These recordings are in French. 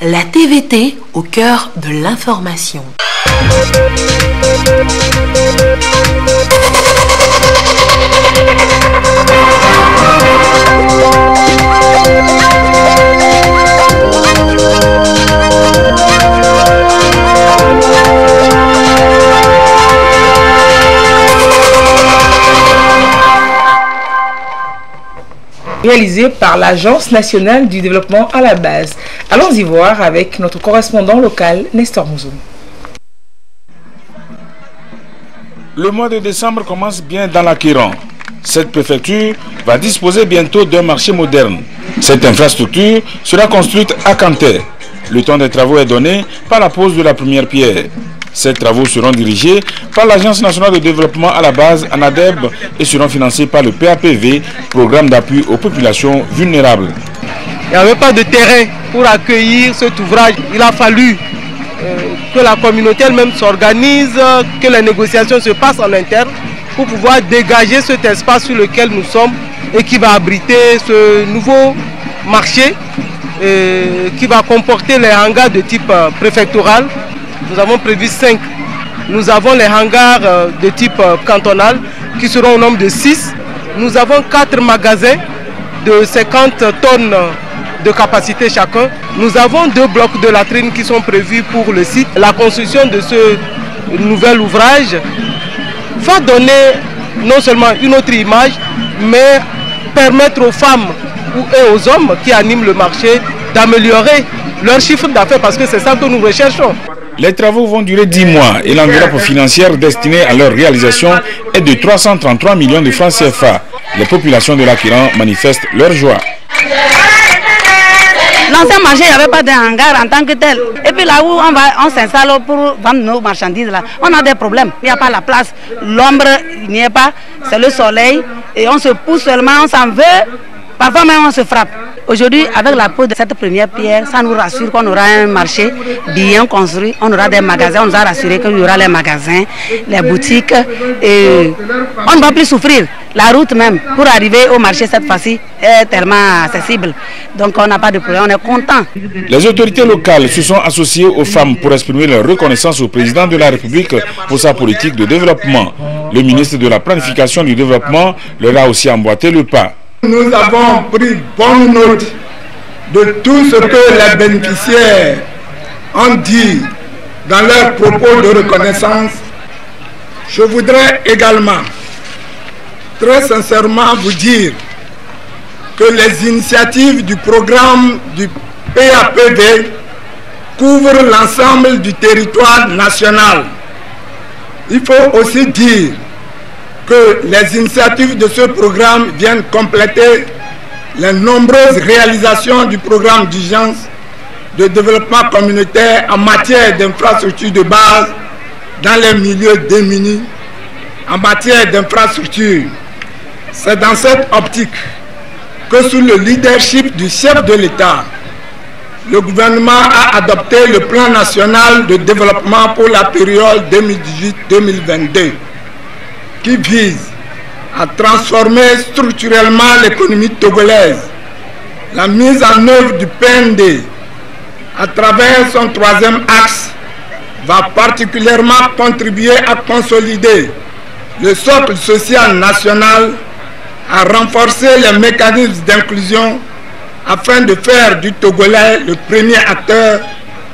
La TVT au cœur de l'information. Réalisé par l'Agence nationale du développement à la base. Allons-y voir avec notre correspondant local, Nestor Mouzou. Le mois de décembre commence bien dans l'Akiran. Cette préfecture va disposer bientôt d'un marché moderne. Cette infrastructure sera construite à Kanté. Le temps des travaux est donné par la pose de la première pierre. Ces travaux seront dirigés par l'Agence nationale de développement à la base, ANADEB, et seront financés par le PAPV, Programme d'appui aux populations vulnérables. Il n'y avait pas de terrain pour accueillir cet ouvrage. Il a fallu que la communauté elle-même s'organise, que les négociations se passent en interne pour pouvoir dégager cet espace sur lequel nous sommes et qui va abriter ce nouveau marché qui va comporter les hangars de type préfectoral. Nous avons prévu 5. Nous avons les hangars de type cantonal qui seront au nombre de 6. Nous avons 4 magasins de 50 tonnes de capacité chacun. Nous avons 2 blocs de latrines qui sont prévus pour le site. La construction de ce nouvel ouvrage va donner non seulement une autre image, mais permettre aux femmes et aux hommes qui animent le marché d'améliorer leur chiffre d'affaires parce que c'est ça que nous recherchons. Les travaux vont durer 10 mois et l'enveloppe financière destinée à leur réalisation est de 333 millions de francs CFA. Les populations de l'Akiran manifestent leur joie. L'ancien marché, il n'y avait pas de hangar en tant que tel. Et puis là où on s'installe pour vendre nos marchandises, là, on a des problèmes. Il n'y a pas la place, l'ombre, il n'y est pas, c'est le soleil. Et on se pousse seulement, on s'en veut, parfois même on se frappe. Aujourd'hui, avec la pose de cette première pierre, ça nous rassure qu'on aura un marché bien construit, on aura des magasins, on nous a rassuré qu'il y aura les magasins, les boutiques, et on ne va plus souffrir. La route même, pour arriver au marché cette fois-ci, est tellement accessible. Donc on n'a pas de problème, on est content. Les autorités locales se sont associées aux femmes pour exprimer leur reconnaissance au président de la République pour sa politique de développement. Le ministre de la Planification du Développement leur a aussi emboîté le pas. Nous avons pris bonne note de tout ce que les bénéficiaires ont dit dans leurs propos de reconnaissance. Je voudrais également très sincèrement vous dire que les initiatives du programme du PAPV couvrent l'ensemble du territoire national. Il faut aussi dire que les initiatives de ce programme viennent compléter les nombreuses réalisations du programme d'urgence de développement communautaire en matière d'infrastructures de base dans les milieux démunis, en matière d'infrastructures. C'est dans cette optique que sous le leadership du chef de l'État, le gouvernement a adopté le plan national de développement pour la période 2018-2022 qui vise à transformer structurellement l'économie togolaise. La mise en œuvre du PND à travers son 3e axe va particulièrement contribuer à consolider le socle social national, à renforcer les mécanismes d'inclusion afin de faire du Togolais le premier acteur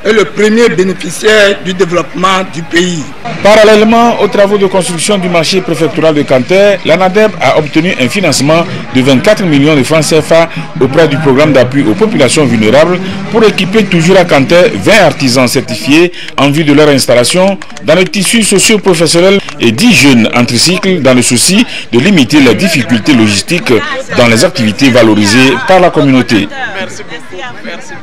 et le premier bénéficiaire du développement du pays. Parallèlement aux travaux de construction du marché préfectoral de Kanté, l'ANADEB a obtenu un financement de 24 millions de francs CFA auprès du programme d'appui aux populations vulnérables pour équiper toujours à Kanté 20 artisans certifiés en vue de leur installation dans le tissu socio-professionnel et 10 jeunes en tricycle dans le souci de limiter les difficultés logistiques dans les activités valorisées par la communauté. Merci beaucoup. Merci.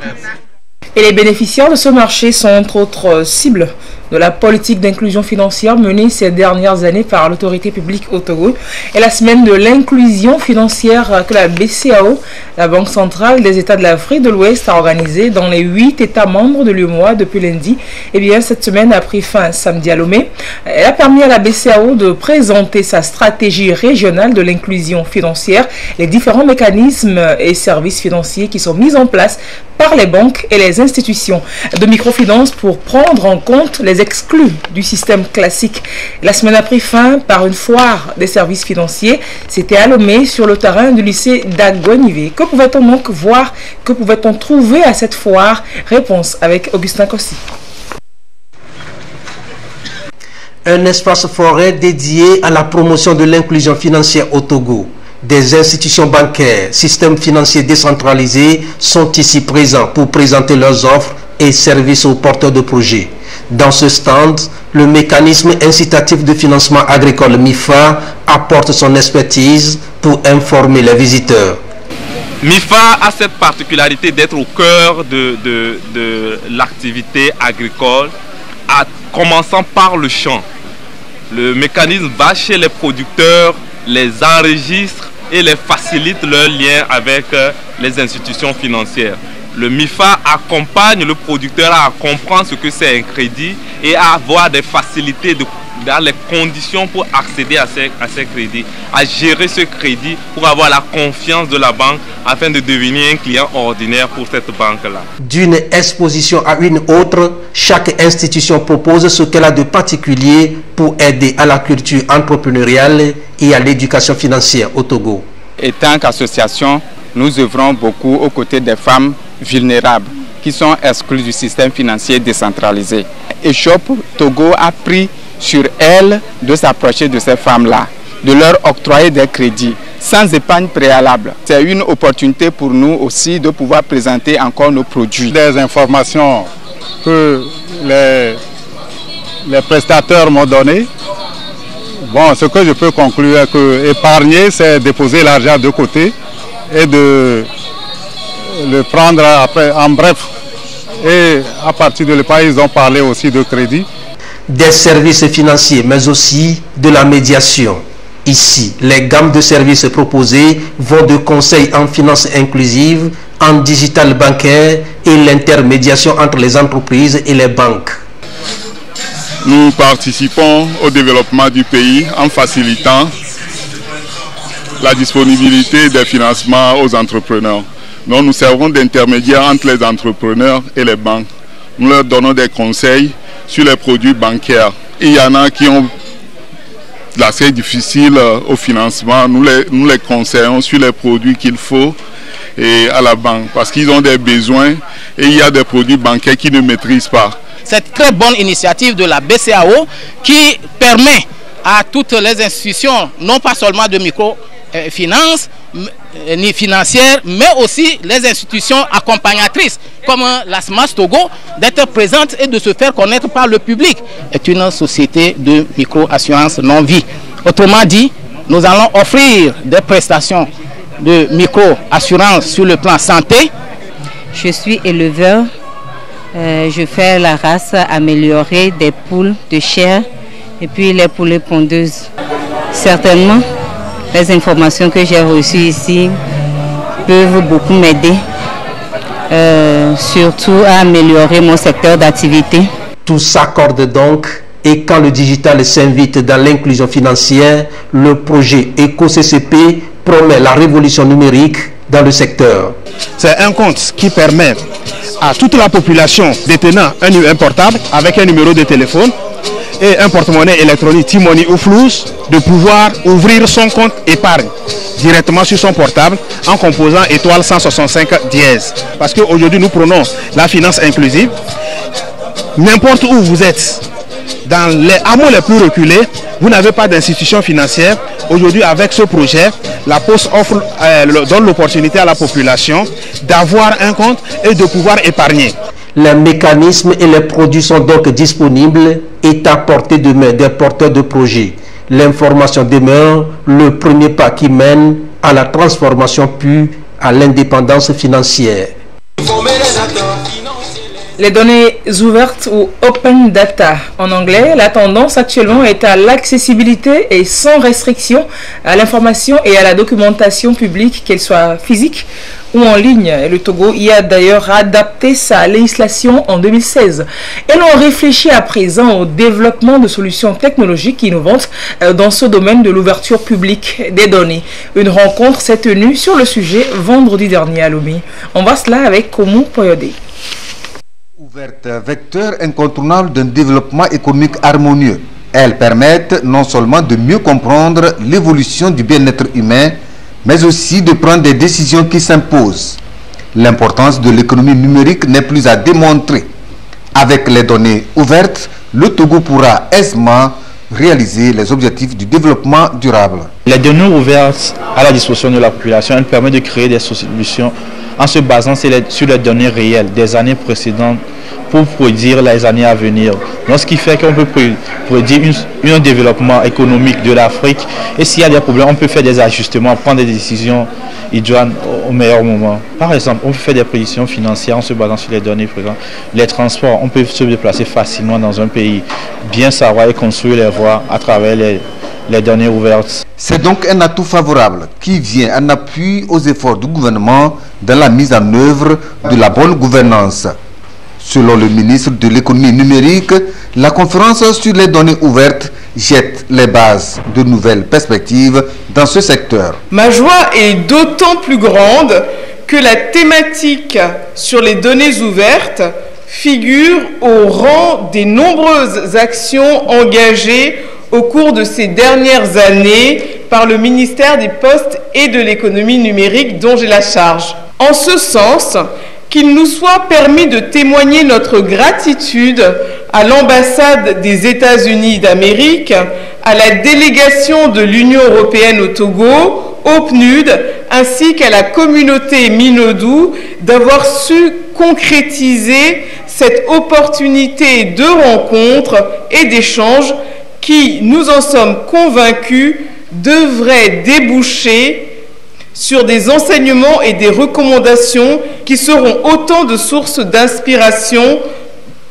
Et les bénéficiaires de ce marché sont entre autres cibles de la politique d'inclusion financière menée ces dernières années par l'autorité publique au Togo et la semaine de l'inclusion financière que la BCEAO, la Banque centrale des États de l'Afrique de l'Ouest, a organisée dans les 8 États membres de l'UEMOA depuis lundi. Et bien, cette semaine a pris fin samedi à Lomé. Elle a permis à la BCEAO de présenter sa stratégie régionale de l'inclusion financière, les différents mécanismes et services financiers qui sont mis en place par les banques et les institutions de microfinance pour prendre en compte les exclus du système classique. La semaine a pris fin par une foire des services financiers. C'était à Lomé sur le terrain du lycée d'Aguanivé. Que pouvait-on donc voir? Que pouvait-on trouver à cette foire? Réponse avec Augustin Kossi. Un espace forêt dédié à la promotion de l'inclusion financière au Togo. Des institutions bancaires, systèmes financiers décentralisés sont ici présents pour présenter leurs offres et services aux porteurs de projets. Dans ce stand, le mécanisme incitatif de financement agricole MIFA apporte son expertise pour informer les visiteurs. MIFA a cette particularité d'être au cœur de l'activité agricole, en commençant par le champ. Le mécanisme va chez les producteurs, les enregistre et les facilite leur lien avec les institutions financières. Le MIFA accompagne le producteur à comprendre ce que c'est un crédit et à avoir des facilités dans les conditions pour accéder à ces crédits, à gérer ce crédit pour avoir la confiance de la banque afin de devenir un client ordinaire pour cette banque-là. D'une exposition à une autre, chaque institution propose ce qu'elle a de particulier pour aider à la culture entrepreneuriale et à l'éducation financière au Togo. En tant qu'association, nous œuvrons beaucoup aux côtés des femmes vulnérables qui sont exclues du système financier décentralisé. ESHOP Togo a pris sur elle de s'approcher de ces femmes-là, de leur octroyer des crédits sans épargne préalable. C'est une opportunité pour nous aussi de pouvoir présenter encore nos produits. Des informations que les prestateurs m'ont données. Bon, ce que je peux conclure est que épargner, c'est déposer l'argent de côté et de le prendre après, en bref. Et à partir de l'épargne, ils ont parlé aussi de crédit. Des services financiers, mais aussi de la médiation. Ici, les gammes de services proposés vont de conseils en finances inclusives, en digital bancaire et l'intermédiation entre les entreprises et les banques. Nous participons au développement du pays en facilitant la disponibilité des financements aux entrepreneurs. Donc nous servons d'intermédiaires entre les entrepreneurs et les banques. Nous leur donnons des conseils sur les produits bancaires. Il y en a qui ont l'accès difficile au financement. Nous les conseillons sur les produits qu'il faut et à la banque parce qu'ils ont des besoins et il y a des produits bancaires qu'ils ne maîtrisent pas. Cette très bonne initiative de la BCAO qui permet à toutes les institutions, non pas seulement de microfinance, ni financières, mais aussi les institutions accompagnatrices comme la SMAS Togo, d'être présentes et de se faire connaître par le public, est une société de micro-assurance non-vie. Autrement dit, nous allons offrir des prestations de micro-assurance sur le plan santé. Je suis éleveur. Je fais la race améliorée des poules de chair et puis les poulets pondeuses. Certainement, les informations que j'ai reçues ici peuvent beaucoup m'aider, surtout à améliorer mon secteur d'activité. Tout s'accorde donc et quand le digital s'invite dans l'inclusion financière, le projet EcoCCP promet la révolution numérique dans le secteur. C'est un compte qui permet à toute la population détenant un portable avec un numéro de téléphone et un porte-monnaie électronique T-Money ou Flous de pouvoir ouvrir son compte épargne directement sur son portable en composant étoile 165 dièse. Parce qu'aujourd'hui nous prenons la finance inclusive. N'importe où vous êtes, dans les hameaux les plus reculés, vous n'avez pas d'institution financière. Aujourd'hui, avec ce projet, la Poste donne l'opportunité à la population d'avoir un compte et de pouvoir épargner. Les mécanismes et les produits sont donc disponibles et à portée de main des porteurs de projets. L'information demeure le premier pas qui mène à la transformation puis à l'indépendance financière. Les données ouvertes ou open data en anglais, la tendance actuellement est à l'accessibilité et sans restriction à l'information et à la documentation publique, qu'elle soit physique ou en ligne. Et le Togo y a d'ailleurs adapté sa législation en 2016. Et l'on réfléchit à présent au développement de solutions technologiques innovantes dans ce domaine de l'ouverture publique des données. Une rencontre s'est tenue sur le sujet vendredi dernier à Lomé. On va cela avec Komu Poyode. Ouverte, vecteur incontournable d'un développement économique harmonieux. Elles permettent non seulement de mieux comprendre l'évolution du bien-être humain, mais aussi de prendre des décisions qui s'imposent. L'importance de l'économie numérique n'est plus à démontrer. Avec les données ouvertes, le Togo pourra aisément réaliser les objectifs du développement durable. Les données ouvertes à la disposition de la population, elles permettent de créer des solutions en se basant sur les données réelles des années précédentes pour prédire les années à venir. Donc, ce qui fait qu'on peut prédire un développement économique de l'Afrique. Et s'il y a des problèmes, on peut faire des ajustements, prendre des décisions idoines au meilleur moment. Par exemple, on peut faire des prédictions financières en se basant sur les données présentes. Les transports, on peut se déplacer facilement dans un pays, bien savoir et construire les voies à travers les données ouvertes. C'est donc un atout favorable qui vient en appui aux efforts du gouvernement dans la mise en œuvre de la bonne gouvernance. Selon le ministre de l'économie numérique, la conférence sur les données ouvertes jette les bases de nouvelles perspectives dans ce secteur. Ma joie est d'autant plus grande que la thématique sur les données ouvertes figure au rang des nombreuses actions engagées au cours de ces dernières années par le ministère des Postes et de l'économie numérique dont j'ai la charge. En ce sens, qu'il nous soit permis de témoigner notre gratitude à l'ambassade des États-Unis d'Amérique, à la délégation de l'Union européenne au Togo, au PNUD, ainsi qu'à la communauté Minodou d'avoir su concrétiser cette opportunité de rencontre et d'échange qui, nous en sommes convaincus, devrait déboucher sur des enseignements et des recommandations qui seront autant de sources d'inspiration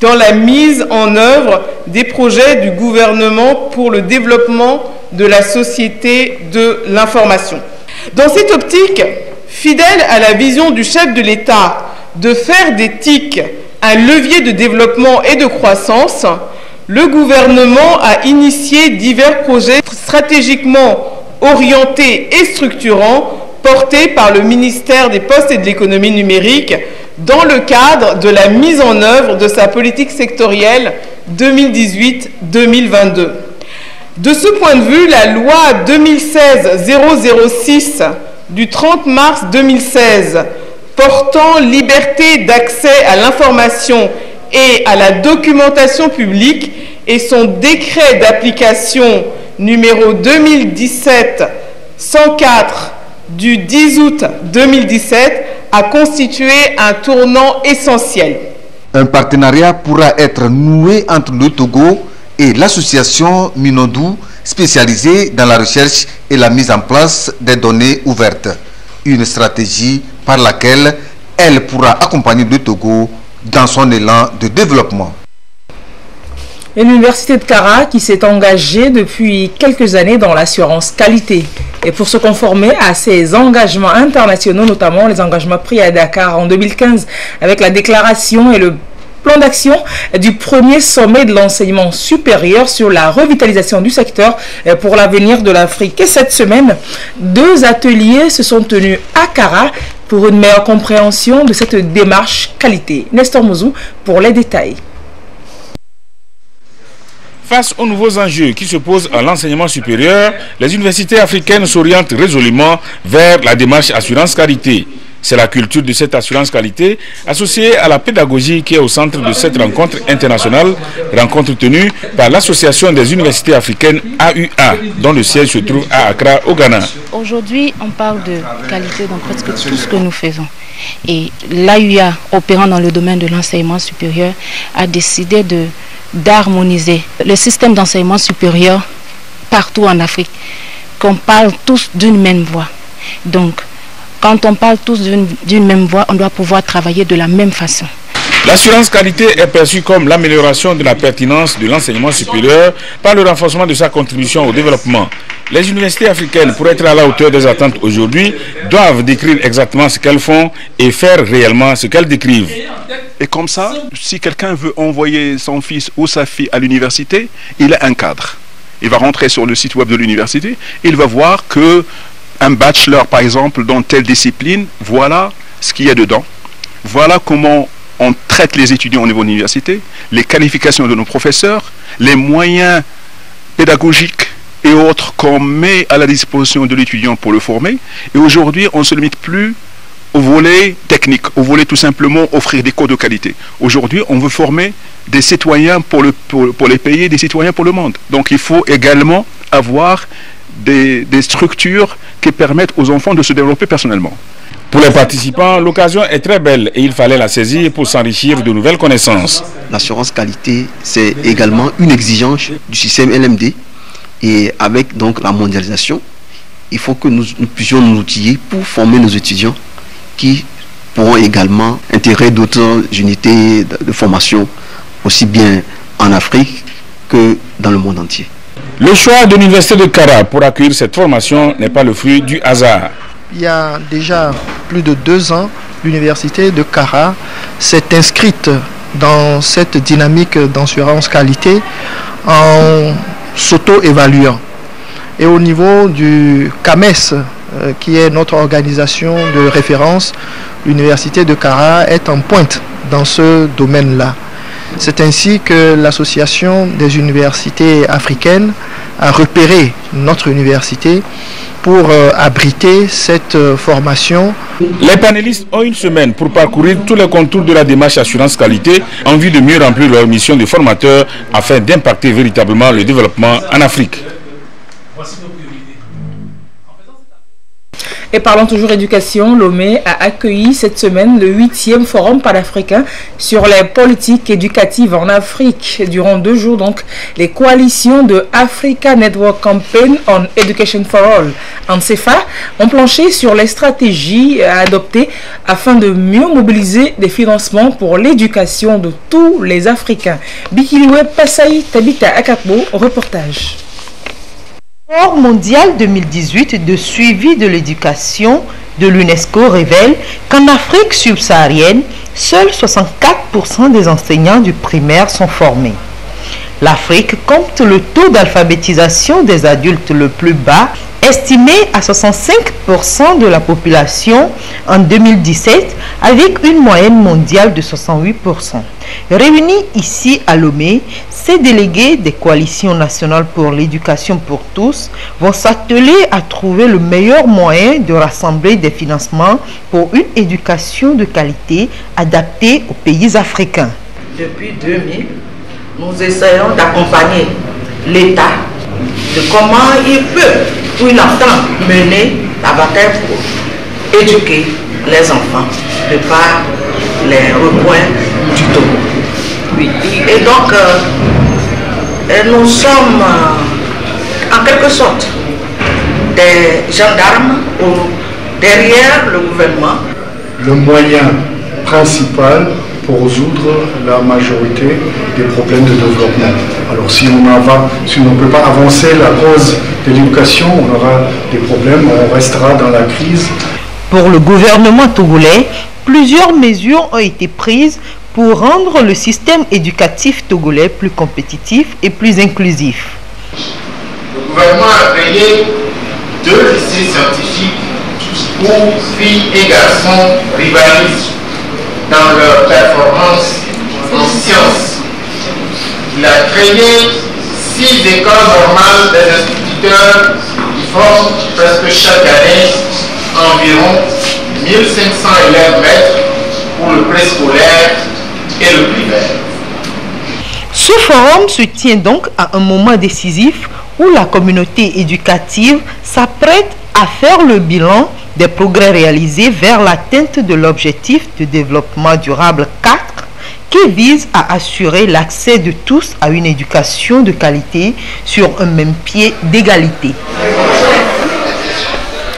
dans la mise en œuvre des projets du gouvernement pour le développement de la société de l'information. Dans cette optique, fidèle à la vision du chef de l'État de faire des TIC un levier de développement et de croissance, le gouvernement a initié divers projets stratégiquement orientés et structurants portés par le ministère des Postes et de l'économie numérique dans le cadre de la mise en œuvre de sa politique sectorielle 2018-2022. De ce point de vue, la loi 2016-006 du 30 mars 2016 portant liberté d'accès à l'information et à la documentation publique et son décret d'application numéro 2017-104 du 10 août 2017 a constitué un tournant essentiel. Un partenariat pourra être noué entre le Togo et l'association Minodou, spécialisée dans la recherche et la mise en place des données ouvertes. Une stratégie par laquelle elle pourra accompagner le Togo dans son élan de développement. Et l'université de Kara qui s'est engagée depuis quelques années dans l'assurance qualité. Et pour se conformer à ses engagements internationaux, notamment les engagements pris à Dakar en 2015 avec la déclaration et le plan d'action du premier sommet de l'enseignement supérieur sur la revitalisation du secteur pour l'avenir de l'Afrique. Et cette semaine, 2 ateliers se sont tenus à Kara pour une meilleure compréhension de cette démarche qualité. Nestor Mouzou pour les détails. Face aux nouveaux enjeux qui se posent à l'enseignement supérieur, les universités africaines s'orientent résolument vers la démarche assurance qualité. C'est la culture de cette assurance qualité associée à la pédagogie qui est au centre de cette rencontre internationale, rencontre tenue par l'Association des universités africaines AUA, dont le siège se trouve à Accra, au Ghana. Aujourd'hui, on parle de qualité dans presque tout ce que nous faisons. Et l'AUA, opérant dans le domaine de l'enseignement supérieur, a décidé d'harmoniser le système d'enseignement supérieur partout en Afrique, qu'on parle tous d'une même voix. Donc, quand on parle tous d'une même voix, on doit pouvoir travailler de la même façon. L'assurance qualité est perçue comme l'amélioration de la pertinence de l'enseignement supérieur par le renforcement de sa contribution au développement. Les universités africaines, pour être à la hauteur des attentes aujourd'hui, doivent décrire exactement ce qu'elles font et faire réellement ce qu'elles décrivent. Et comme ça, si quelqu'un veut envoyer son fils ou sa fille à l'université, il a un cadre. Il va rentrer sur le site web de l'université, il va voir que un bachelor, par exemple, dans telle discipline, voilà ce qu'il y a dedans. Voilà comment on traite les étudiants au niveau de l'université, les qualifications de nos professeurs, les moyens pédagogiques et autres qu'on met à la disposition de l'étudiant pour le former. Et aujourd'hui, on ne se limite plus au volet technique, au volet tout simplement offrir des cours de qualité. Aujourd'hui, on veut former des citoyens pour les pays, des citoyens pour le monde. Donc il faut également avoir des structures qui permettent aux enfants de se développer personnellement. Pour les participants, l'occasion est très belle et il fallait la saisir pour s'enrichir de nouvelles connaissances. L'assurance qualité, c'est également une exigence du système LMD. Et avec donc la mondialisation, il faut que nous puissions nous outiller pour former nos étudiants qui pourront également intégrer d'autres unités de formation, aussi bien en Afrique que dans le monde entier. Le choix de l'université de Kara pour accueillir cette formation n'est pas le fruit du hasard. Il y a déjà plus de 2 ans, l'université de Kara s'est inscrite dans cette dynamique d'assurance qualité en s'auto-évaluant. Et au niveau du CAMES, qui est notre organisation de référence, l'université de Kara est en pointe dans ce domaine-là. C'est ainsi que l'association des universités africaines a repéré notre université pour abriter cette formation. Les panélistes ont une semaine pour parcourir tous les contours de la démarche assurance qualité en vue de mieux remplir leur mission de formateur afin d'impacter véritablement le développement en Afrique. Et parlons toujours éducation, Lomé a accueilli cette semaine le 8e forum panafricain sur les politiques éducatives en Afrique. Durant 2 jours, donc, les coalitions de Africa Network Campaign on Education for All, ANCEFA, ont planché sur les stratégies à adopter afin de mieux mobiliser des financements pour l'éducation de tous les Africains. Bikiliwe Passaï Tabita Akakbo, reportage. Le rapport mondial 2018 de suivi de l'éducation de l'UNESCO révèle qu'en Afrique subsaharienne, seuls 64% des enseignants du primaire sont formés. L'Afrique compte le taux d'alphabétisation des adultes le plus bas, estimé à 65% de la population en 2017, avec une moyenne mondiale de 68%. Réunis ici à Lomé, ces délégués des coalitions nationales pour l'éducation pour tous vont s'atteler à trouver le meilleur moyen de rassembler des financements pour une éducation de qualité adaptée aux pays africains. Depuis 2000, nous essayons d'accompagner l'État de comment il peut ou il entend mener la bataille pour éduquer les enfants de par les recoins du Togo. Oui. Et donc, nous sommes en quelque sorte des gendarmes derrière le gouvernement. Le moyen principal pour résoudre la majorité des problèmes de développement. Alors si on ne peut pas avancer la cause de l'éducation, on aura des problèmes, on restera dans la crise. Pour le gouvernement togolais, plusieurs mesures ont été prises pour rendre le système éducatif togolais plus compétitif et plus inclusif. Le gouvernement a créé 2 lycées scientifiques où filles et garçons rivalisent dans leur performance en sciences. Il a créé 6 écoles normales des instituteurs qui forment presque chaque année environ 1500 élèves maîtres pour le préscolaire et le primaire. Ce forum se tient donc à un moment décisif où la communauté éducative s'apprête à faire le bilan des progrès réalisés vers l'atteinte de l'objectif de développement durable 4 qui vise à assurer l'accès de tous à une éducation de qualité sur un même pied d'égalité.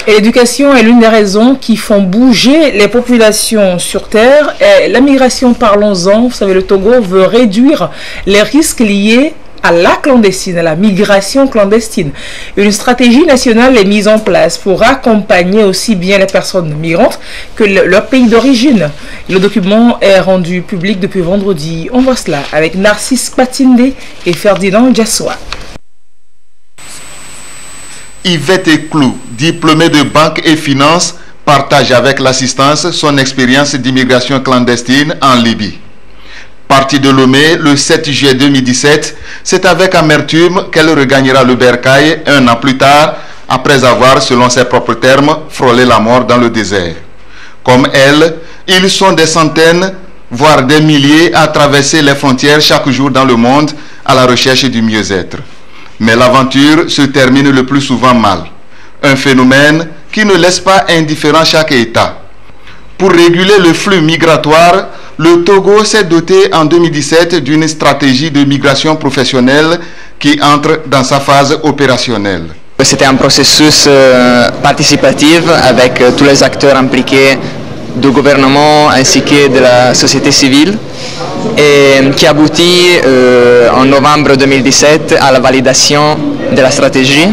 Et l'éducation est l'une des raisons qui font bouger les populations sur Terre. Et la migration, parlons-en, vous savez, le Togo veut réduire les risques liés à la clandestine, à la migration clandestine. Une stratégie nationale est mise en place pour accompagner aussi bien les personnes migrantes que leur pays d'origine. Le document est rendu public depuis vendredi. On voit cela avec Narcisse Patinde et Ferdinand Jassoua. Yvette Eklou, diplômée de banque et finance, partage avec l'assistance son expérience d'immigration clandestine en Libye. Partie de Lomé le 7 juillet 2017, c'est avec amertume qu'elle regagnera le bercail un an plus tard, après avoir, selon ses propres termes, frôlé la mort dans le désert. Comme elle, ils sont des centaines, voire des milliers à traverser les frontières chaque jour dans le monde à la recherche du mieux-être. Mais l'aventure se termine le plus souvent mal. Un phénomène qui ne laisse pas indifférent chaque État. Pour réguler le flux migratoire, le Togo s'est doté en 2017 d'une stratégie de migration professionnelle qui entre dans sa phase opérationnelle. C'était un processus participatif avec tous les acteurs impliqués du gouvernement ainsi que de la société civile et qui aboutit en novembre 2017 à la validation de la stratégie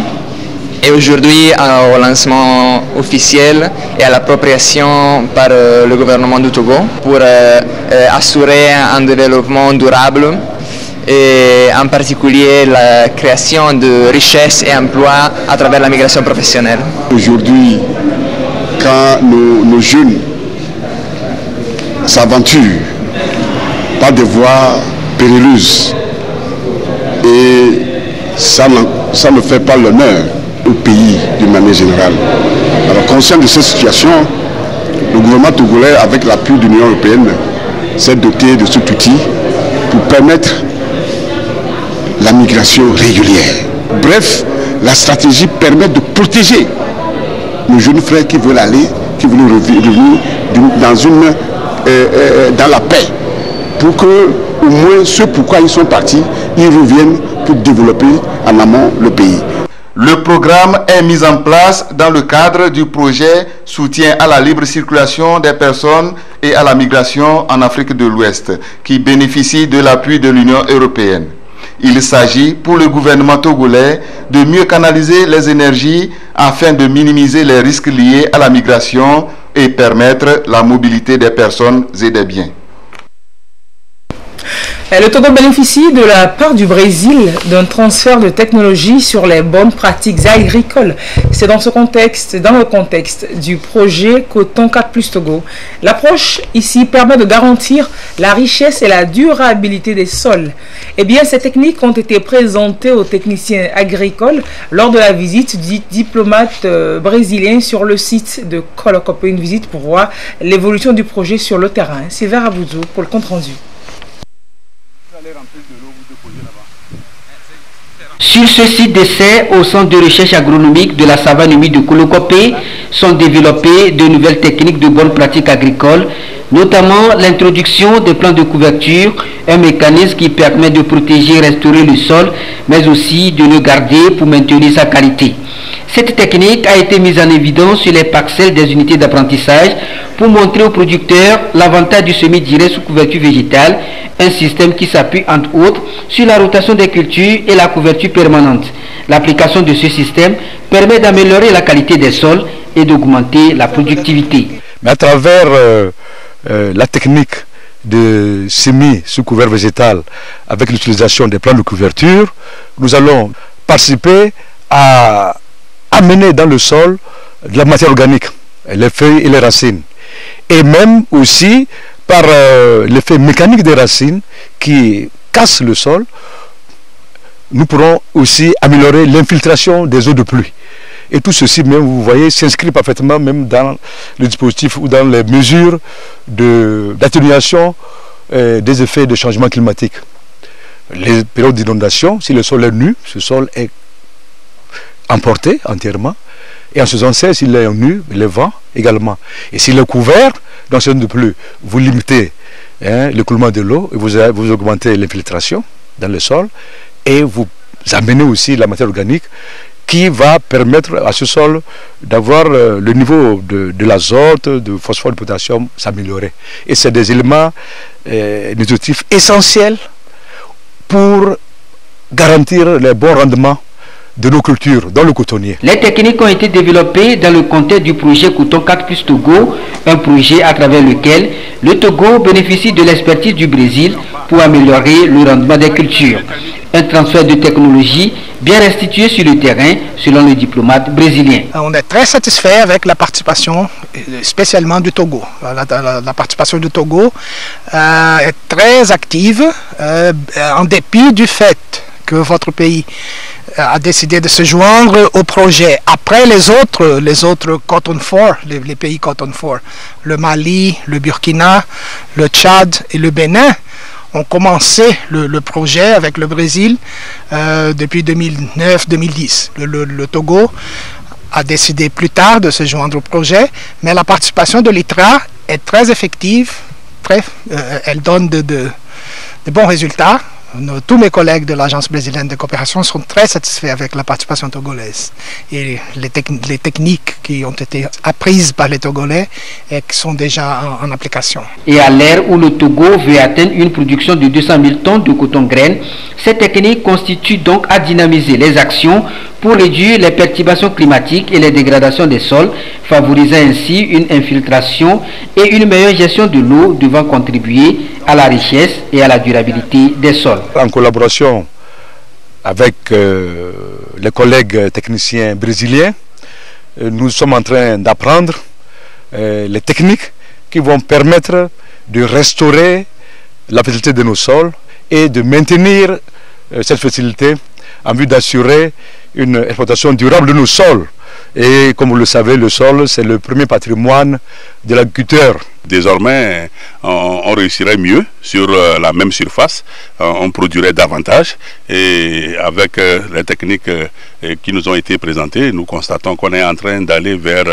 et aujourd'hui au lancement officiel et à l'appropriation par le gouvernement du Togo pour assurer un développement durable et en particulier la création de richesses et emplois à travers la migration professionnelle. Aujourd'hui, quand nos jeunes s'aventurent par des voies périlleuses et ça ne fait pas l'honneur au pays d'une manière générale. Alors, conscient de cette situation, le gouvernement togolais, avec l'appui de l'Union européenne, s'est doté de cet outil pour permettre la migration régulière. Bref, la stratégie permet de protéger nos jeunes frères qui veulent aller, qui veulent revenir dans la paix, pour que, au moins, ce pourquoi ils sont partis, ils reviennent pour développer en amont le pays. Le programme est mis en place dans le cadre du projet Soutien à la libre circulation des personnes et à la migration en Afrique de l'Ouest, qui bénéficie de l'appui de l'Union européenne. Il s'agit pour le gouvernement togolais de mieux canaliser les énergies afin de minimiser les risques liés à la migration et permettre la mobilité des personnes et des biens. Le Togo bénéficie de la part du Brésil d'un transfert de technologie sur les bonnes pratiques agricoles. C'est dans le contexte du projet Coton 4+ Togo. L'approche ici permet de garantir la richesse et la durabilité des sols. Eh bien, ces techniques ont été présentées aux techniciens agricoles lors de la visite du diplomate brésilien sur le site de Colocope, une visite pour voir l'évolution du projet sur le terrain. Sylvain Abouzou pour le compte rendu. Sur ce site d'essai, au centre de recherche agronomique de la savane humide de Colocope, sont développées de nouvelles techniques de bonnes pratiques agricoles, notamment l'introduction des plans de couverture, un mécanisme qui permet de protéger et restaurer le sol, mais aussi de le garder pour maintenir sa qualité. Cette technique a été mise en évidence sur les parcelles des unités d'apprentissage pour montrer aux producteurs l'avantage du semis direct sous couverture végétale, un système qui s'appuie entre autres sur la rotation des cultures et la couverture permanente. L'application de ce système permet d'améliorer la qualité des sols et d'augmenter la productivité. Mais à travers la technique de semis sous couvert végétal avec l'utilisation des plans de couverture, nous allons participer à amener dans le sol de la matière organique, les feuilles et les racines. Et même aussi par l'effet mécanique des racines qui cassent le sol, nous pourrons aussi améliorer l'infiltration des eaux de pluie. Et tout ceci, même, vous voyez, s'inscrit parfaitement même dans le dispositif ou dans les mesures d'atténuation des effets de changement climatique. Les périodes d'inondation, si le sol est nu, ce sol est emporté entièrement. Et en ce sens, s'il est nu, le vent également. Et s'il est couvert, dans ce de pluie, vous limitez l'écoulement de l'eau, et vous augmentez l'infiltration dans le sol, et vous amenez aussi la matière organique qui va permettre à ce sol d'avoir le niveau de l'azote, de phosphore, de potassium s'améliorer. Et c'est des éléments nutritifs essentiels pour garantir les bons rendements de nos cultures dans le cotonnier. Les techniques ont été développées dans le contexte du projet Coton 4+ Togo, un projet à travers lequel le Togo bénéficie de l'expertise du Brésil pour améliorer le rendement des cultures. Un transfert de technologie bien restitué sur le terrain, selon le diplomate brésilien. On est très satisfait avec la participation, spécialement du Togo. La participation du Togo est très active, en dépit du fait que votre pays a décidé de se joindre au projet. Après les autres Coton 4, les pays Coton 4, le Mali, le Burkina, le Tchad et le Bénin, ont commencé le projet avec le Brésil depuis 2009-2010. Le Togo a décidé plus tard de se joindre au projet, mais la participation de l'ITRA est très effective, elle donne de bons résultats. Tous mes collègues de l'Agence brésilienne de coopération sont très satisfaits avec la participation togolaise et les techniques qui ont été apprises par les Togolais et qui sont déjà en application. Et à l'ère où le Togo veut atteindre une production de 200 000 tonnes de coton-graine, ces techniques constituent donc à dynamiser les actions pour réduire les perturbations climatiques et les dégradations des sols, favorisant ainsi une infiltration et une meilleure gestion de l'eau devant contribuer à la richesse et à la durabilité des sols. En collaboration avec les collègues techniciens brésiliens, nous sommes en train d'apprendre les techniques qui vont permettre de restaurer la fertilité de nos sols et de maintenir cette fertilité en vue d'assurer une exploitation durable de nos sols. Et comme vous le savez, le sol, c'est le premier patrimoine de l'agriculteur. Désormais, on réussirait mieux sur la même surface, on produirait davantage et avec les techniques qui nous ont été présentées, nous constatons qu'on est en train d'aller vers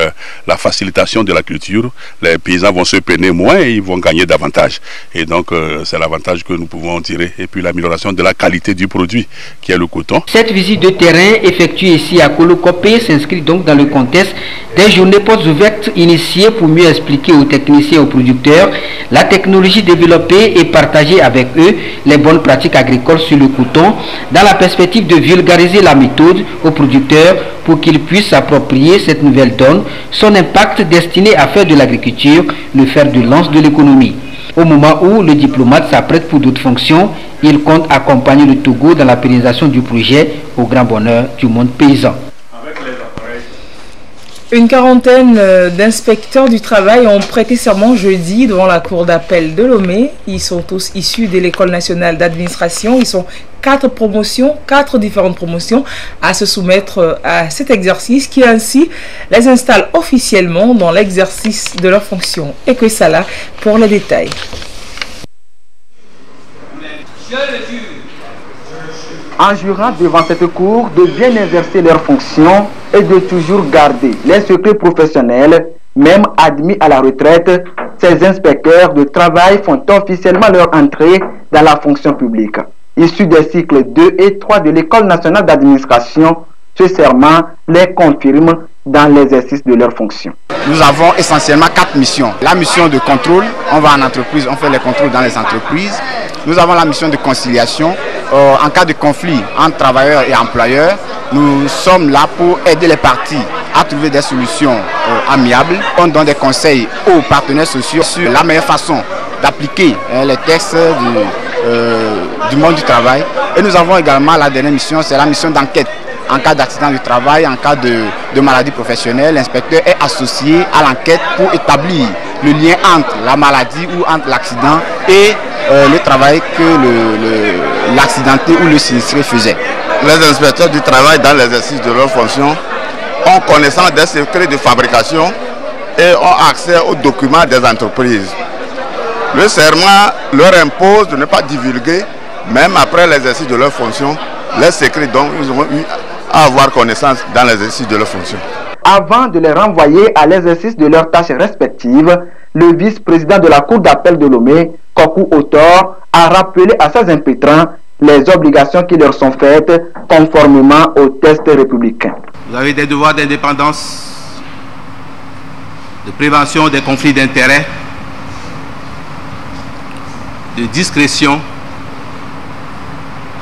la facilitation de la culture. Les paysans vont se peiner moins et ils vont gagner davantage. Et donc, c'est l'avantage que nous pouvons tirer. Et puis l'amélioration de la qualité du produit qui est le coton. Cette visite de terrain effectuée ici à Kolokopé s'inscrit donc dans le contexte des journées portes ouvertes initiées pour mieux expliquer aux techniciens et aux producteurs la technologie développée et partager avec eux les bonnes pratiques agricoles sur le coton dans la perspective de vulgariser la méthode aux producteurs pour qu'ils puissent s'approprier cette nouvelle donne, son impact destiné à faire de l'agriculture le fer de lance de l'économie. Au moment où le diplomate s'apprête pour d'autres fonctions, il compte accompagner le Togo dans la pérennisation du projet au grand bonheur du monde paysan. Une quarantaine d'inspecteurs du travail ont prêté serment jeudi devant la cour d'appel de Lomé. Ils sont tous issus de l'École nationale d'administration. Ils sont 4 différentes promotions à se soumettre à cet exercice qui ainsi les installe officiellement dans l'exercice de leurs fonctions. Et que ça là pour les détails. En jurant devant cette cour de bien exercer leurs fonctions et de toujours garder les secrets professionnels, même admis à la retraite, ces inspecteurs de travail font officiellement leur entrée dans la fonction publique. Issus des cycles 2 et 3 de l'École nationale d'administration, ce serment les confirme dans l'exercice de leurs fonctions. Nous avons essentiellement 4 missions. La mission de contrôle, on va en entreprise, on fait les contrôles dans les entreprises. Nous avons la mission de conciliation. En cas de conflit entre travailleurs et employeurs, nous sommes là pour aider les parties à trouver des solutions amiables. On donne des conseils aux partenaires sociaux sur la meilleure façon d'appliquer les textes du monde du travail. Et nous avons également la dernière mission, c'est la mission d'enquête. En cas d'accident du travail, en cas de maladie professionnelle, l'inspecteur est associé à l'enquête pour établir le lien entre la maladie ou entre l'accident et le travail que l'accidenté ou le sinistré faisait. Les inspecteurs du travail dans l'exercice de leurs fonctions ont connaissance des secrets de fabrication et ont accès aux documents des entreprises. Le serment leur impose de ne pas divulguer, même après l'exercice de leurs fonctions, les secrets dont ils ont eu à avoir connaissance dans l'exercice de leurs fonctions. Avant de les renvoyer à l'exercice de leurs tâches respectives, le vice-président de la Cour d'appel de Lomé, Kokou Otor, a rappelé à ses impétrants les obligations qui leur sont faites conformément aux textes républicains. Vous avez des devoirs d'indépendance, de prévention des conflits d'intérêts, de discrétion,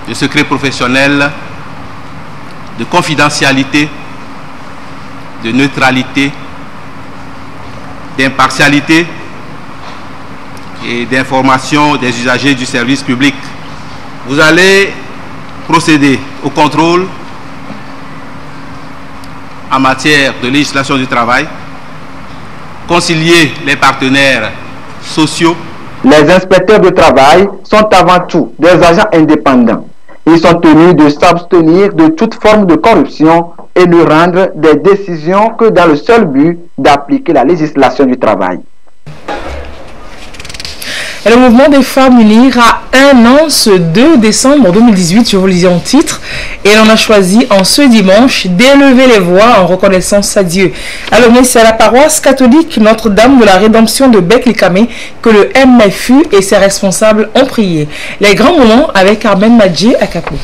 de secret professionnel, de confidentialité, de neutralité, d'impartialité et d'information des usagers du service public. Vous allez procéder au contrôle en matière de législation du travail, concilier les partenaires sociaux. Les inspecteurs de travail sont avant tout des agents indépendants. Ils sont tenus de s'abstenir de toute forme de corruption et ne rendre des décisions que dans le seul but d'appliquer la législation du travail. Et le mouvement des femmes unir a un an ce 2 décembre 2018, je vous le disais en titre, et on a choisi en ce dimanche d'élever les voix en reconnaissance à Dieu. Alors, c'est à la paroisse catholique Notre-Dame de la Rédemption de Bec-les-Camés que le MFU et ses responsables ont prié. Les grands moments avec Carmen Madjé à Capou.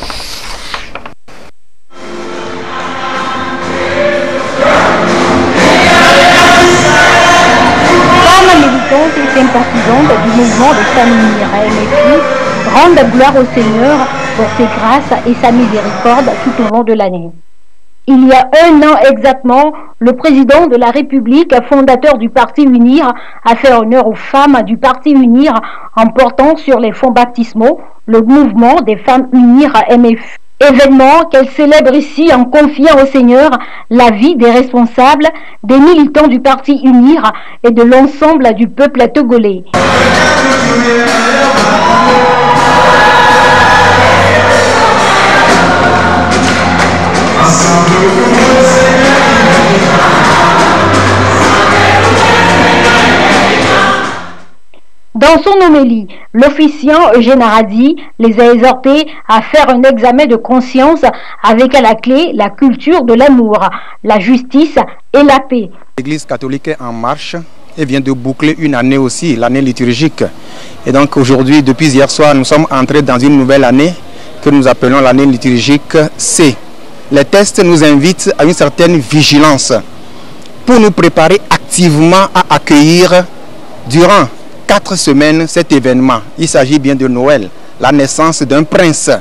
Et sympathisante du mouvement des femmes unir MFU rendent gloire au Seigneur pour ses grâces et sa miséricorde tout au long de l'année. Il y a un an exactement, le président de la République, fondateur du Parti Unir, a fait honneur aux femmes du Parti Unir en portant sur les fonds baptismaux le mouvement des femmes unir MFU. Événement qu'elle célèbre ici en confiant au Seigneur la vie des responsables, des militants du Parti Unir et de l'ensemble du peuple togolais. Dans son homélie, l'officiant Eugène Aradi les a exhortés à faire un examen de conscience avec à la clé la culture de l'amour, la justice et la paix. L'Église catholique est en marche et vient de boucler une année aussi, l'année liturgique. Et donc aujourd'hui, depuis hier soir, nous sommes entrés dans une nouvelle année que nous appelons l'année liturgique C. Les textes nous invitent à une certaine vigilance pour nous préparer activement à accueillir durant 4 semaines cet événement. Il s'agit bien de Noël, la naissance d'un prince.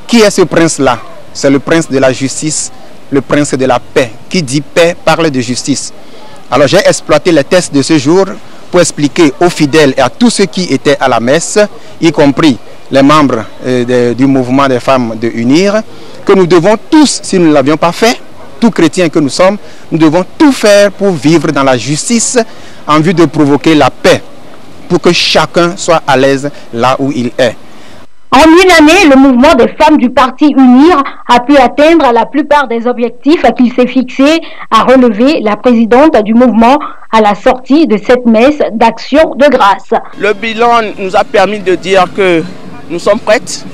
Qui est ce prince-là? C'est le prince de la justice, le prince de la paix. Qui dit paix parle de justice. Alors j'ai exploité les textes de ce jour pour expliquer aux fidèles et à tous ceux qui étaient à la messe, y compris les membres du mouvement des femmes de Unir, que nous devons tous, si nous ne l'avions pas fait, tout chrétien que nous sommes, nous devons tout faire pour vivre dans la justice en vue de provoquer la paix, pour que chacun soit à l'aise là où il est. En une année, le mouvement des femmes du Parti Unir a pu atteindre la plupart des objectifs qu'il s'est fixés, a relevé la présidente du mouvement à la sortie de cette messe d'action de grâce. Le bilan nous a permis de dire que nous sommes prêtes.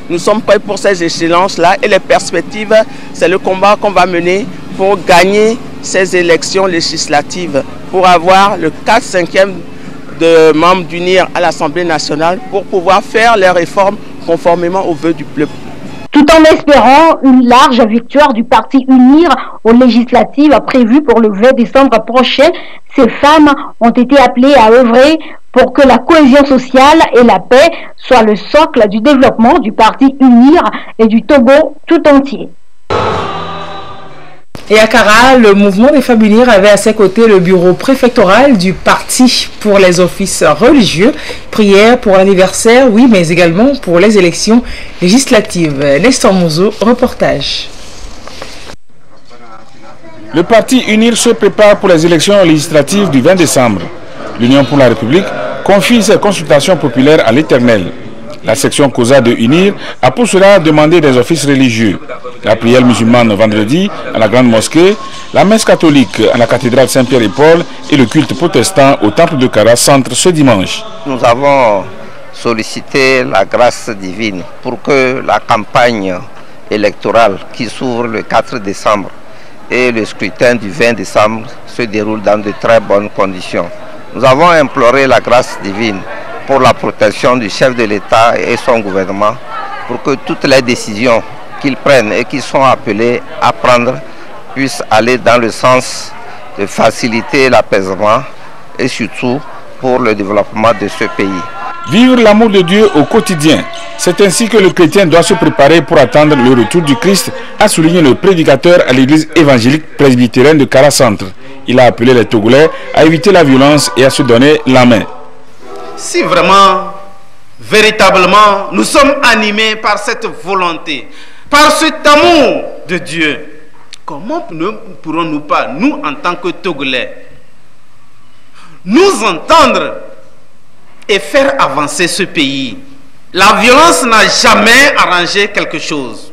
Nous sommes prêts pour ces échéances-là et les perspectives, c'est le combat qu'on va mener pour gagner ces élections législatives, pour avoir le 4/5e de membres d'UNIR à l'Assemblée nationale pour pouvoir faire les réformes conformément aux vœux du peuple. Tout en espérant une large victoire du Parti Unir aux législatives prévues pour le 20 décembre prochain, ces femmes ont été appelées à œuvrer pour que la cohésion sociale et la paix soient le socle du développement du Parti Unir et du Togo tout entier. Et à Kara, le mouvement des femmes unir avait à ses côtés le bureau préfectoral du parti pour les offices religieux, prières pour l'anniversaire, oui, mais également pour les élections législatives. Nestor Mouzo, reportage. Le parti Unir se prépare pour les élections législatives du 20 décembre. L'Union pour la République confie ses consultations populaires à l'Éternel. La section Kosa de Unir a pour cela demandé des offices religieux. La prière musulmane vendredi à la grande mosquée, la messe catholique à la cathédrale Saint-Pierre et Paul et le culte protestant au temple de Kara Centre ce dimanche. Nous avons sollicité la grâce divine pour que la campagne électorale qui s'ouvre le 4 décembre et le scrutin du 20 décembre se déroule dans de très bonnes conditions. Nous avons imploré la grâce divine pour la protection du chef de l'État et son gouvernement, pour que toutes les décisions qu'ils prennent et qu'ils sont appelés à prendre puissent aller dans le sens de faciliter l'apaisement et surtout pour le développement de ce pays. Vivre l'amour de Dieu au quotidien, c'est ainsi que le chrétien doit se préparer pour attendre le retour du Christ, a souligné le prédicateur à l'église évangélique presbytérienne de Kara Centre. Il a appelé les Togolais à éviter la violence et à se donner la main. Si vraiment, véritablement, nous sommes animés par cette volonté, par cet amour de Dieu, comment ne pourrons-nous pas, nous en tant que Togolais, nous entendre et faire avancer ce pays? La violence n'a jamais arrangé quelque chose.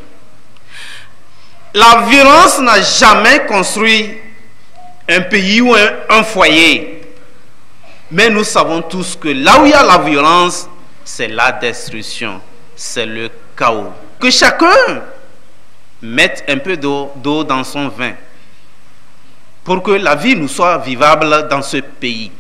La violence n'a jamais construit un pays ou un foyer. Mais nous savons tous que là où il y a la violence, c'est la destruction, c'est le chaos. Que chacun mette un peu d'eau dans son vin pour que la vie nous soit vivable dans ce pays.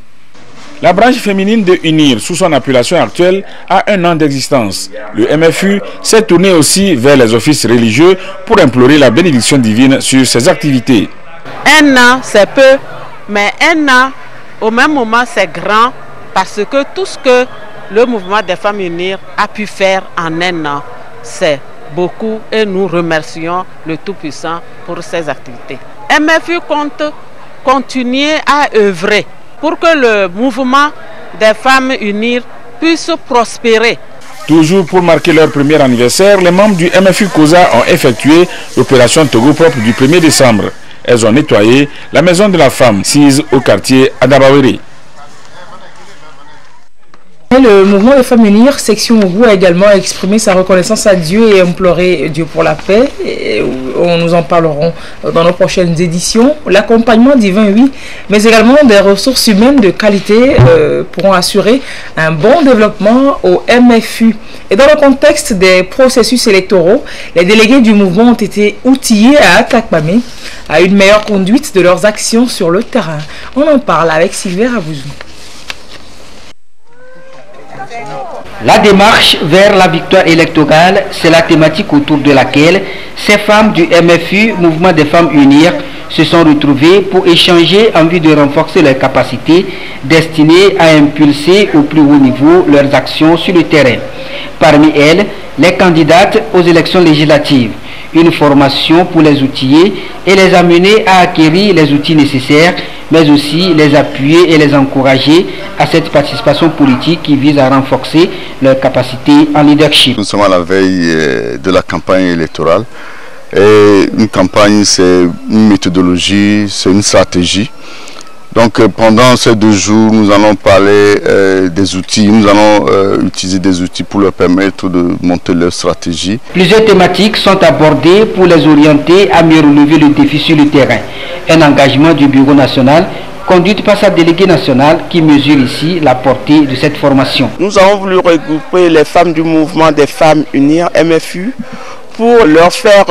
La branche féminine de UNIR, sous son appellation actuelle, a 1 an d'existence. Le MFU s'est tourné aussi vers les offices religieux pour implorer la bénédiction divine sur ses activités. 1 an, c'est peu, mais 1 an, au même moment, c'est grand, parce que tout ce que le mouvement des femmes UNIR a pu faire en 1 an, c'est beaucoup, et nous remercions le Tout-Puissant pour ses activités. MFU compte continuer à œuvrer pour que le mouvement des femmes UNIR puisse prospérer. Toujours pour marquer leur premier anniversaire, les membres du MFU COSA ont effectué l'opération Togo propre du 1er décembre. Elles ont nettoyé la maison de la femme, sise au quartier Adabaweri. Le mouvement des femmes UNIR, section Ougou, a également exprimé sa reconnaissance à Dieu et imploré Dieu pour la paix. Et nous en parlerons dans nos prochaines éditions. L'accompagnement divin, oui, mais également des ressources humaines de qualité pourront assurer un bon développement au MFU. Et dans le contexte des processus électoraux, les délégués du mouvement ont été outillés à Atakpamé à une meilleure conduite de leurs actions sur le terrain. On en parle avec Sylvain Abouzou. La démarche vers la victoire électorale, c'est la thématique autour de laquelle ces femmes du MFU, Mouvement des femmes UNIR, se sont retrouvées pour échanger en vue de renforcer leurs capacités destinées à impulser au plus haut niveau leurs actions sur le terrain. Parmi elles, les candidates aux élections législatives, une formation pour les outiller et les amener à acquérir les outils nécessaires, mais aussi les appuyer et les encourager à cette participation politique qui vise à renforcer leurs capacités en leadership. Nous sommes à la veille de la campagne électorale. Et une campagne, c'est une méthodologie, c'est une stratégie. Donc pendant ces 2 jours, nous allons parler des outils, nous allons utiliser des outils pour leur permettre de monter leur stratégie. Plusieurs thématiques sont abordées pour les orienter à mieux relever le défi sur le terrain. Un engagement du Bureau national conduite par sa déléguée nationale qui mesure ici la portée de cette formation. Nous avons voulu regrouper les femmes du mouvement des femmes UNIR, MFU, pour leur faire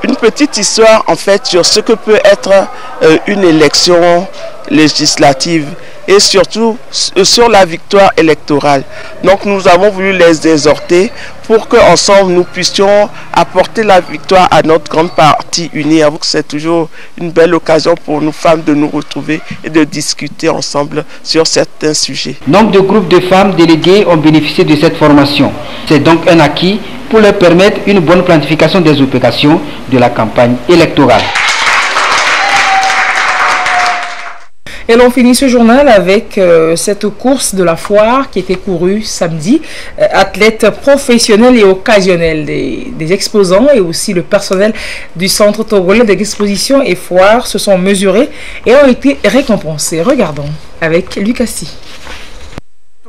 une petite histoire en fait sur ce que peut être une élection législative et surtout sur la victoire électorale. Donc nous avons voulu les exhorter pour qu'ensemble nous puissions apporter la victoire à notre grande partie unie. Avoue que c'est toujours une belle occasion pour nous femmes de nous retrouver et de discuter ensemble sur certains sujets. Nombre de groupes de femmes déléguées ont bénéficié de cette formation. C'est donc un acquis pour leur permettre une bonne planification des opérations de la campagne électorale. Et l'on finit ce journal avec cette course de la foire qui était courue samedi. Athlètes professionnels et occasionnels des exposants et aussi le personnel du Centre togolais d'exposition et foire se sont mesurés et ont été récompensés. Regardons avec Lucassi.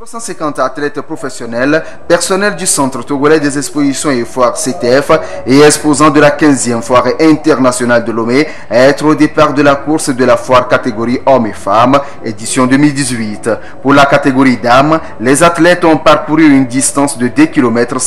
350 athlètes professionnels, personnel du Centre togolais des expositions et foires CTF et exposants de la 15e foire internationale de Lomé à être au départ de la course de la foire catégorie hommes et femmes, édition 2018. Pour la catégorie dames, les athlètes ont parcouru une distance de 2,5 km.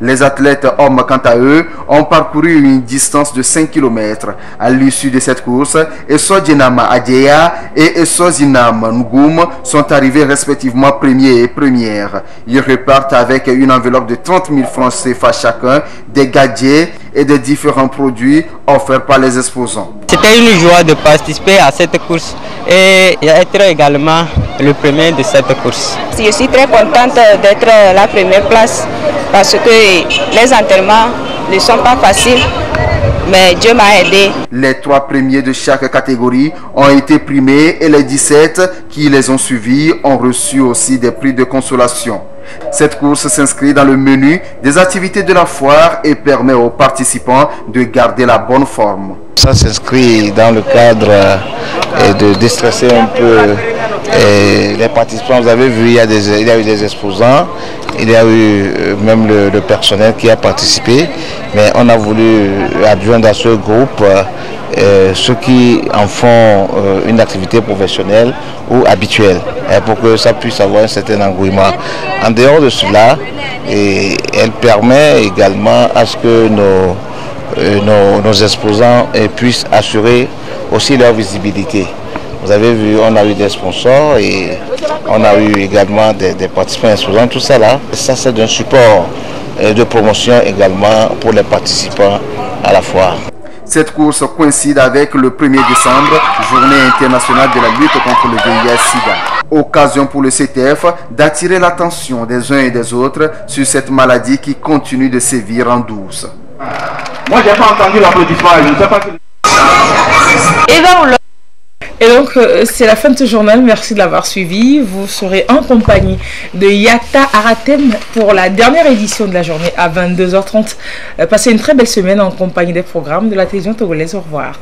Les athlètes hommes, quant à eux, ont parcouru une distance de 5 km. À l'issue de cette course, Esodjenama Adjeya et Esozinam Ngoum sont arrivés respectivement premiers et premières. Ils repartent avec une enveloppe de 30 000 francs CFA chacun, des gadgets et des différents produits offerts par les exposants. C'était une joie de participer à cette course et être également le premier de cette course. Je suis très contente d'être la première place parce que les entraînements ne sont pas faciles, mais Dieu m'a aidé. Les 3 premiers de chaque catégorie ont été primés et les 17 qui les ont suivis ont reçu aussi des prix de consolation. Cette course s'inscrit dans le menu des activités de la foire et permet aux participants de garder la bonne forme. Ça s'inscrit dans le cadre de déstresser un peu les participants. Vous avez vu, il y a eu des exposants, il y a eu même le personnel qui a participé, mais on a voulu adjoindre à ce groupe ceux qui en font une activité professionnelle ou habituelle, pour que ça puisse avoir un certain engouement. En dehors de cela, elle permet également à ce que nos exposants puissent assurer aussi leur visibilité. Vous avez vu, on a eu des sponsors et on a eu également des participants exposants, tout ça là. Ça c'est un support de promotion également pour les participants à la foire. Cette course coïncide avec le 1er décembre, journée internationale de la lutte contre le VIH-Sida. Occasion pour le CTF d'attirer l'attention des uns et des autres sur cette maladie qui continue de sévir en douce. Moi, j'ai pas entendu l'applaudissement, je ne sais pas si... Et donc, c'est la fin de ce journal. Merci de l'avoir suivi. Vous serez en compagnie de Yata Aratem pour la dernière édition de la journée à 22h30. Passez une très belle semaine en compagnie des programmes de la télévision togolaise. Au revoir.